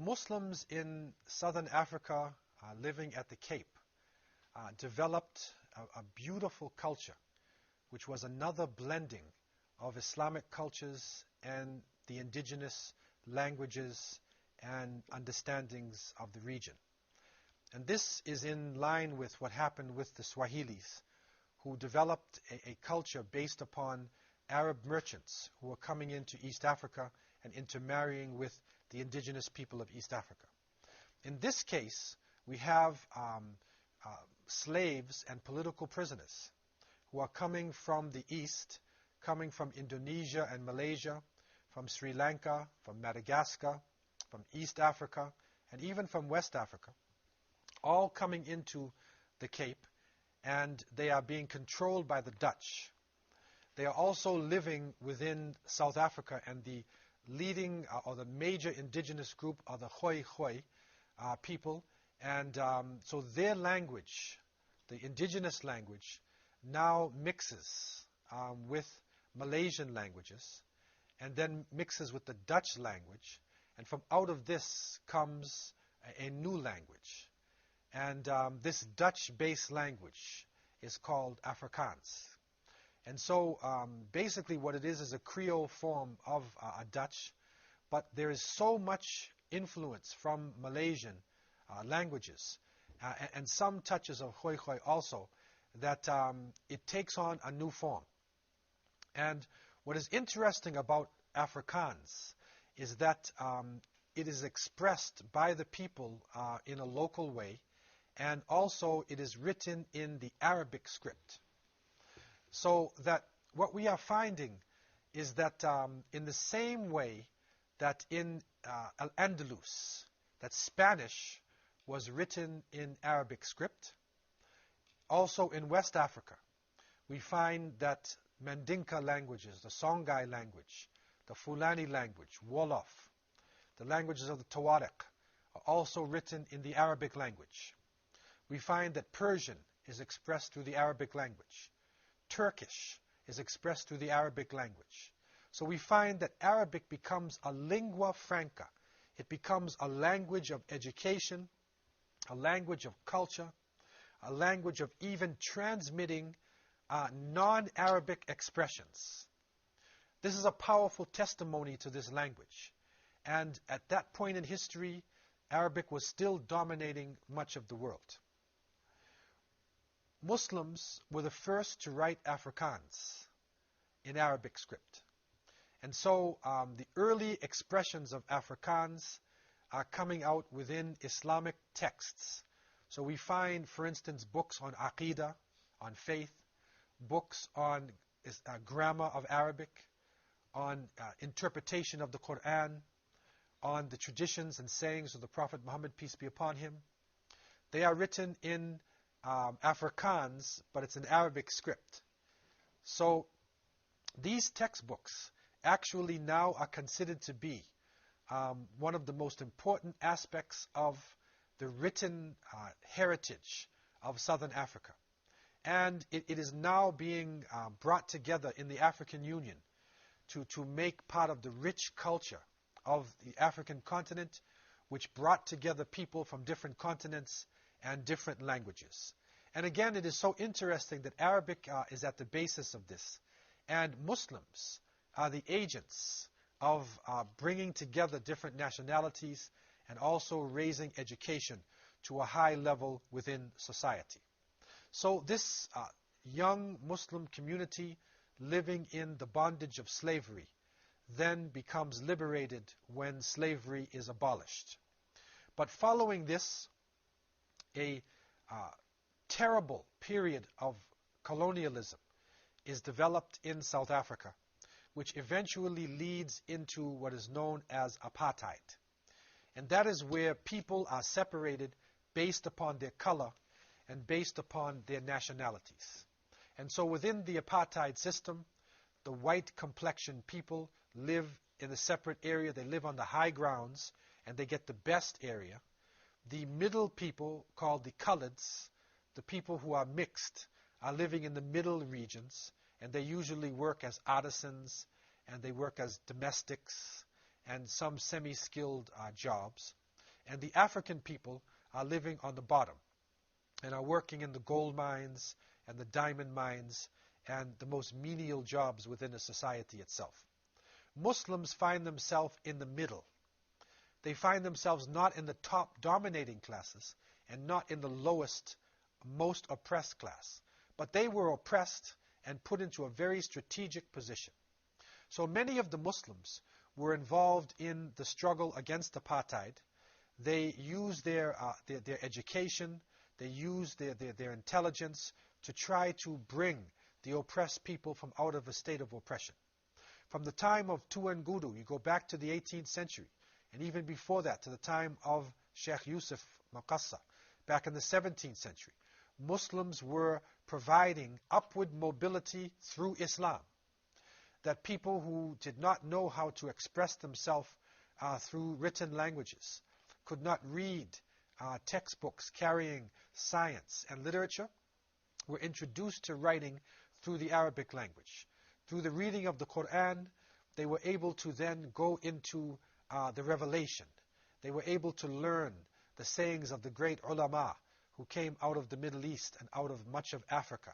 Muslims in southern Africa, living at the Cape, developed a beautiful culture, which was another blending of Islamic cultures and the indigenous languages and understandings of the region. And this is in line with what happened with the Swahilis, who developed a culture based upon Arab merchants who were coming into East Africa and intermarrying with the indigenous people of East Africa. In this case, we have slaves and political prisoners who are coming from the East, coming from Indonesia and Malaysia, from Sri Lanka, from Madagascar, from East Africa, and even from West Africa, all coming into the Cape, and they are being controlled by the Dutch. They are also living within South Africa, and the leading or the major indigenous group are the Khoi people, and so their language, the indigenous language, now mixes with Malaysian languages, and then mixes with the Dutch language, and from out of this comes a new language. And this Dutch-based language is called Afrikaans. And so basically what it is a Creole form of a Dutch, but there is so much influence from Malaysian languages and some touches of Khoi also, that it takes on a new form. And what is interesting about Afrikaans is that it is expressed by the people in a local way, and also it is written in the Arabic script. So that what we are finding is that in the same way that in Al-Andalus, that Spanish was written in Arabic script, also in West Africa, we find that Mandinka languages, the Songhai language, the Fulani language, Wolof, the languages of the Tawarikh, are also written in the Arabic language. We find that Persian is expressed through the Arabic language. Turkish is expressed through the Arabic language. So we find that Arabic becomes a lingua franca. It becomes a language of education, a language of culture, a language of even transmitting non-Arabic expressions. This is a powerful testimony to this language. And at that point in history, Arabic was still dominating much of the world. Muslims were the first to write Afrikaans in Arabic script. And so the early expressions of Afrikaans are coming out within Islamic texts. So we find, for instance, books on Aqidah, on faith, books on grammar of Arabic, on interpretation of the Quran, on the traditions and sayings of the Prophet Muhammad, peace be upon him. They are written in Afrikaans, but it's an Arabic script. So these textbooks actually now are considered to be one of the most important aspects of the written heritage of Southern Africa. And it is now being brought together in the African Union to make part of the rich culture of the African continent, which brought together people from different continents and different languages. And again, it is so interesting that Arabic is at the basis of this. And Muslims are the agents of bringing together different nationalities and also raising education to a high level within society. So this young Muslim community living in the bondage of slavery then becomes liberated when slavery is abolished. But following this, a terrible period of colonialism is developed in South Africa, which eventually leads into what is known as apartheid. And that is where people are separated based upon their color and based upon their nationalities. And so within the apartheid system, the white complexioned people live in a separate area. They live on the high grounds, and they get the best area. The middle people, called the coloreds, the people who are mixed, are living in the middle regions, and they usually work as artisans, and they work as domestics, and some semi-skilled jobs. And the African people are living on the bottom and are working in the gold mines and the diamond mines and the most menial jobs within a society itself. Muslims find themselves in the middle. They find themselves not in the top dominating classes and not in the lowest, most oppressed class. But they were oppressed and put into a very strategic position. So many of the Muslims were involved in the struggle against apartheid. They used their education, they used their intelligence to try to bring the oppressed people from out of a state of oppression. From the time of Tuangudu, you go back to the 18th century, and even before that, to the time of Sheikh Yusuf Maqassa, back in the 17th century, Muslims were providing upward mobility through Islam. That people who did not know how to express themselves through written languages, could not read textbooks carrying science and literature, were introduced to writing through the Arabic language. Through the reading of the Quran, they were able to then go into the revelation. They were able to learn the sayings of the great ulama who came out of the Middle East and out of much of Africa.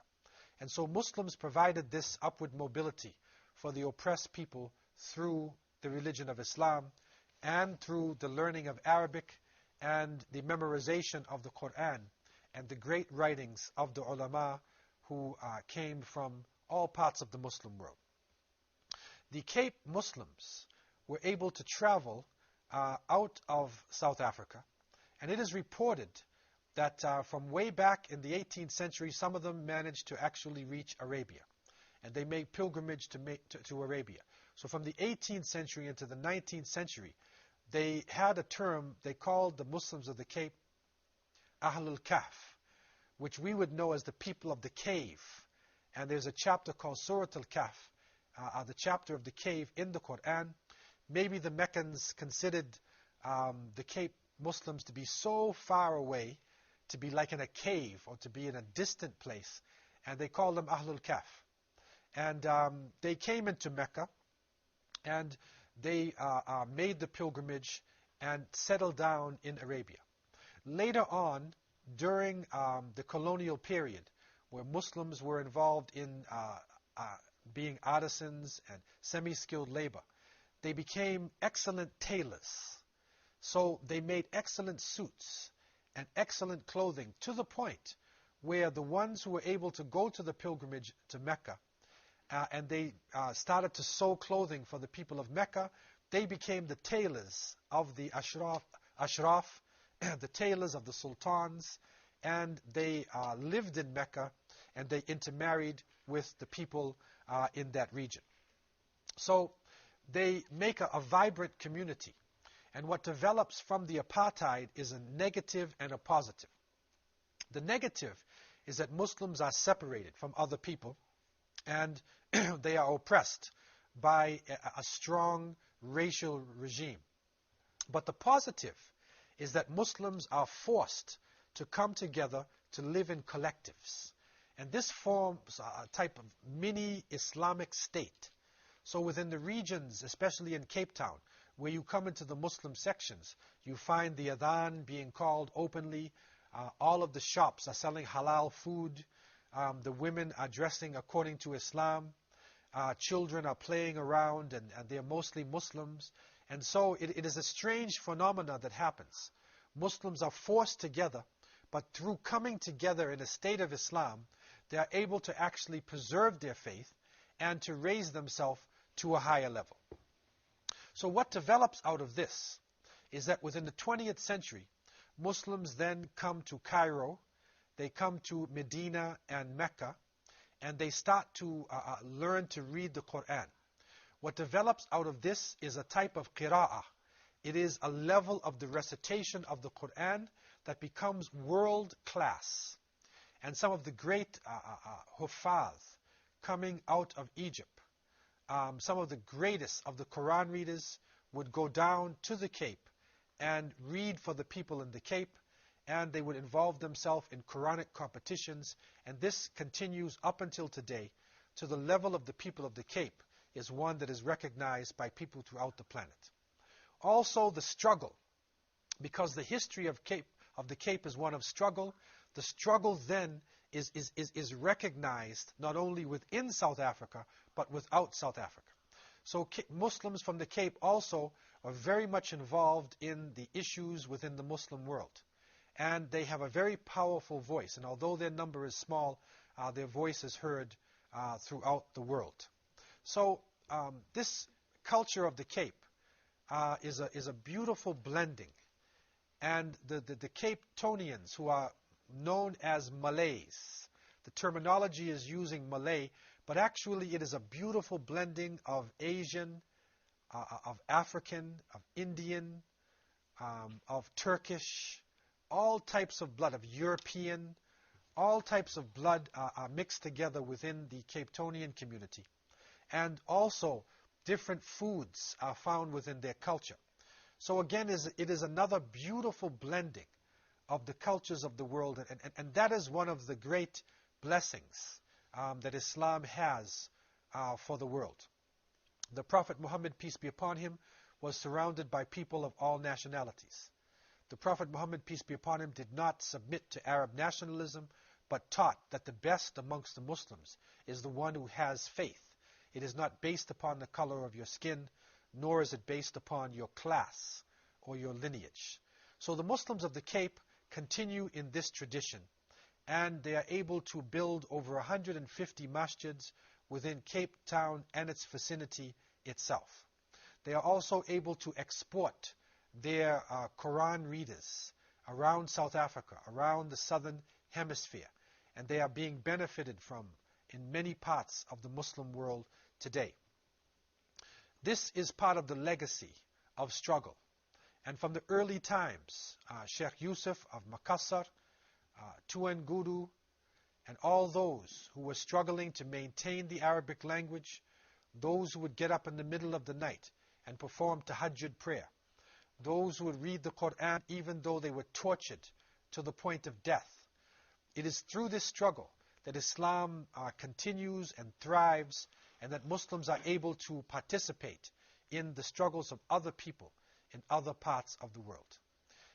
And so Muslims provided this upward mobility for the oppressed people through the religion of Islam and through the learning of Arabic and the memorization of the Quran and the great writings of the ulama who came from all parts of the Muslim world. The Cape Muslims were able to travel out of South Africa, and it is reported that from way back in the 18th century, some of them managed to actually reach Arabia, and they made pilgrimage to Arabia. So from the 18th century into the 19th century, they had a term they called the Muslims of the Cape Ahlul Kahf, which we would know as the people of the cave. And there's a chapter called Surat al-Kahf, the chapter of the cave in the Quran. Maybe the Meccans considered the Cape Muslims to be so far away, to be like in a cave or to be in a distant place, and they called them Ahlul Kahf. And they came into Mecca, and they made the pilgrimage and settled down in Arabia. Later on, during the colonial period, where Muslims were involved in being artisans and semi-skilled labor, they became excellent tailors. So they made excellent suits and excellent clothing, to the point where the ones who were able to go to the pilgrimage to Mecca and they started to sew clothing for the people of Mecca, they became the tailors of the Ashraf, the tailors of the sultans, and they lived in Mecca and they intermarried with the people in that region. So they make a vibrant community. And what develops from the apartheid is a negative and a positive. The negative is that Muslims are separated from other people and they are oppressed by a strong racial regime. But the positive is that Muslims are forced to come together to live in collectives. And this forms a type of mini Islamic state. So within the regions, especially in Cape Town, where you come into the Muslim sections, you find the adhan being called openly. All of the shops are selling halal food. The women are dressing according to Islam. Children are playing around, and they're mostly Muslims. And so it is a strange phenomena that happens. Muslims are forced together, but through coming together in a state of Islam, they are able to actually preserve their faith and to raise themselves to a higher level. So what develops out of this is that within the 20th century, Muslims then come to Cairo, they come to Medina and Mecca, and they start to learn to read the Quran. What develops out of this is a type of qira'ah. It is a level of the recitation of the Quran that becomes world class. And some of the great huffaz coming out of Egypt, some of the greatest of the Quran readers would go down to the Cape and read for the people in the Cape, and they would involve themselves in Quranic competitions, and this continues up until today to the level of the people of the Cape is one that is recognized by people throughout the planet. Also, the struggle because the history of the Cape is one of struggle. The struggle then is recognized not only within South Africa, but without South Africa. So Muslims from the Cape also are very much involved in the issues within the Muslim world. And they have a very powerful voice. And although their number is small, their voice is heard throughout the world. So this culture of the Cape is a beautiful blending. And the Cape Tonians, who are known as Malays, the terminology is using Malay, but actually it is a beautiful blending of Asian, of African, of Indian, of Turkish, all types of blood, of European, all types of blood are mixed together within the Cape Tonian community. And also different foods are found within their culture. So again, it is another beautiful blending of the cultures of the world, and that is one of the great blessings that Islam has for the world. The Prophet Muhammad, peace be upon him, was surrounded by people of all nationalities. The Prophet Muhammad, peace be upon him, did not submit to Arab nationalism, but taught that the best amongst the Muslims is the one who has faith. It is not based upon the color of your skin, nor is it based upon your class or your lineage. So the Muslims of the Cape continue in this tradition, and they are able to build over 150 masjids within Cape Town and its vicinity itself. They are also able to export their Quran readers around South Africa, around the southern hemisphere, and they are being benefited from in many parts of the Muslim world today. This is part of the legacy of struggle. And from the early times, Sheikh Yusuf of Makassar, Tuan Guru, and all those who were struggling to maintain the Arabic language, those who would get up in the middle of the night and perform tahajjud prayer, those who would read the Quran even though they were tortured to the point of death. It is through this struggle that Islam continues and thrives, and that Muslims are able to participate in the struggles of other people in other parts of the world.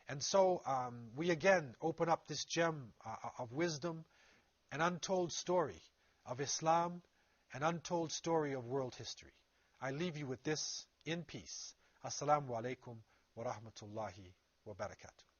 And so we again open up this gem of wisdom, an untold story of Islam, an untold story of world history. I leave you with this in peace. Assalamu alaikum wa rahmatullahi wa barakatuh.